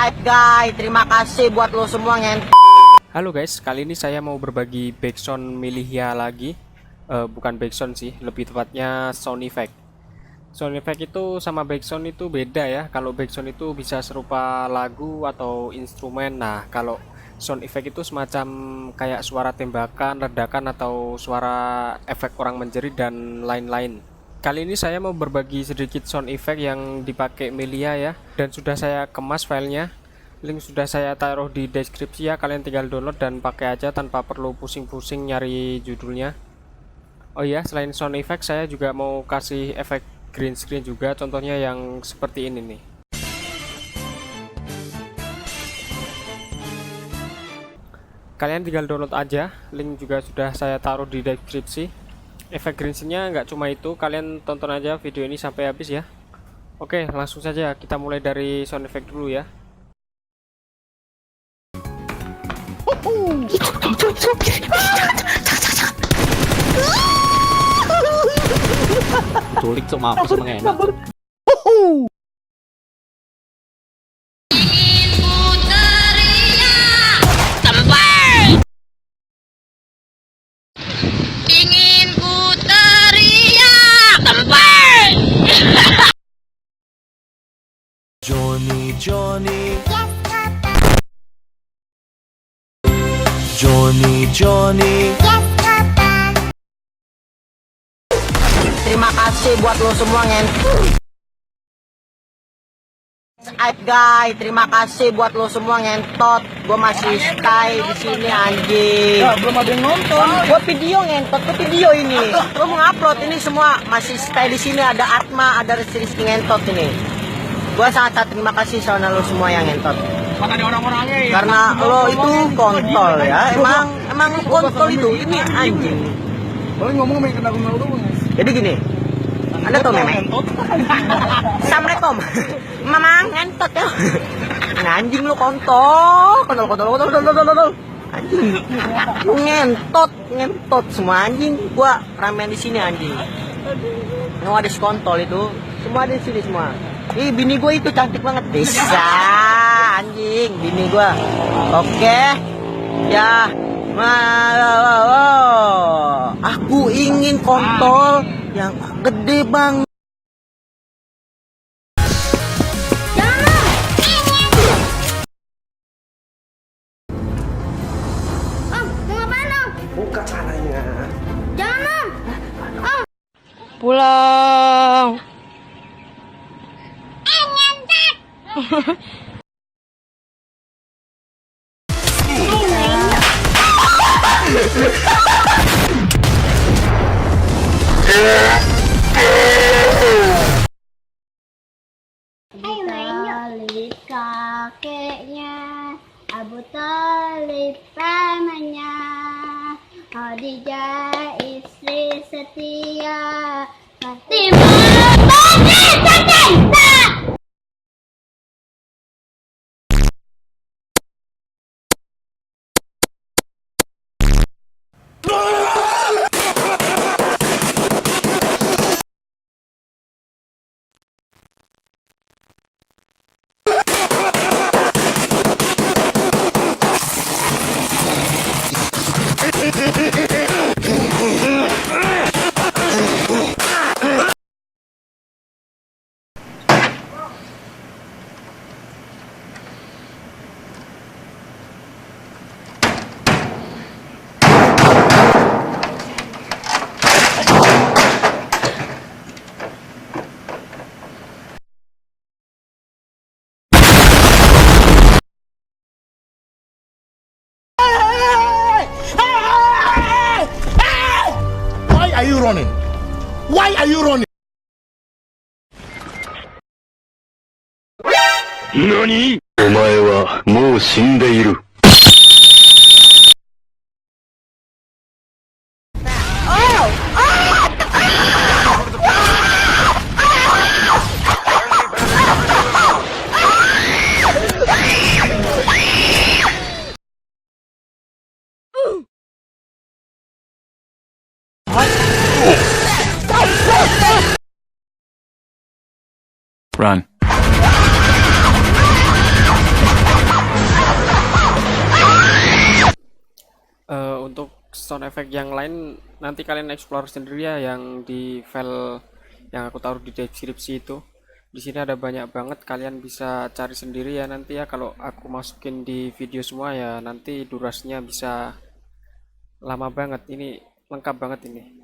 Guys, terima kasih buat lo semua Halo guys, kali ini saya mau berbagi backsound Milihia lagi. Bukan backsound sih, lebih tepatnya sound effect. Sound effect itu sama backsound itu beda ya. Kalau backsound itu bisa serupa lagu atau instrumen. Nah, kalau sound effect itu semacam kayak suara tembakan, ledakan atau suara efek orang menjerit dan lain-lain. Kali ini saya mau berbagi sedikit sound effect yang dipakai Milihia ya, dan sudah saya kemas filenya. Link sudah saya taruh di deskripsi ya, kalian tinggal download dan pakai aja tanpa perlu pusing-pusing nyari judulnya. Oh ya, selain sound effect saya juga mau kasih efek green screen juga, contohnya yang seperti ini nih. Kalian tinggal download aja, link juga sudah saya taruh di deskripsi. Efek green screen-nya nggak cuma itu, kalian tonton aja video ini sampai habis ya. Oke, langsung saja kita mulai dari sound effect dulu ya. Culik cok, mampus emang enak. Johnny, Johnny, Johnny, Johnny. Terima kasih buat lo semua Guys, terima kasih buat lo semua ngentot. Gue masih stay di sini anjing. Belum ada yang nonton. Gue video ngentot, gue video ini. Gue mau upload ini semua masih stay di sini. Ada Atma, ada Rizky ngentot ini. Gue sangat terima kasih sama lo semua yang ngentot. Karena lo itu kontol ya. Emang lo kontol itu. Ini anjing. Boleh ngomong sama yang kena Ronaldo bang? Jadi gini, Anda tau memang? Assalamualaikum. Mamang ngentot ya. Anjing lu kontol. Anjing. Lu ngentot semua anjing. Gua ramen di sini anjing. Lu ada kontol itu. Semua ada di sini semua. Ih, bini gua itu cantik banget. Bisa anjing bini gua. Oke. Ya. Aku ingin kontol yang gede bang. Buka caranya. Jangan. Pulang. Talib kakeknya, Abu Talib pamannya, Khadijah istri setia, Fatimah putri tercinta. Why are you running? Why are you running? NANI?お前はもう死んでいる。Run. sound effect yang lain nanti kalian explore sendiri ya, yang di file yang aku taruh di deskripsi itu. Di sini ada banyak banget, kalian bisa cari sendiri ya nanti ya. Kalau aku masukin di video semua ya nanti durasinya bisa lama banget. Ini lengkap banget ini.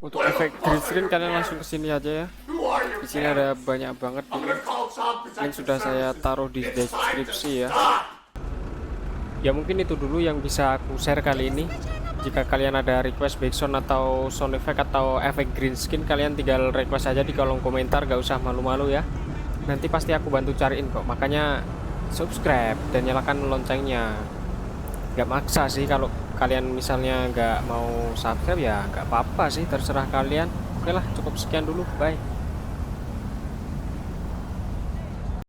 Untuk efek green screen kalian langsung ke sini aja ya. Di sini ada banyak banget ini. Link sudah saya taruh di deskripsi ya. Ya mungkin itu dulu yang bisa aku share kali ini. Jika kalian ada request background atau sound effect atau efek green screen, kalian tinggal request aja di kolom komentar, gak usah malu-malu ya. Nanti pasti aku bantu cariin kok. Makanya subscribe dan nyalakan loncengnya. Gak maksa sih, kalau kalian misalnya nggak mau subscribe ya nggak apa-apa sih, terserah kalian. Oke lah, cukup sekian dulu, bye.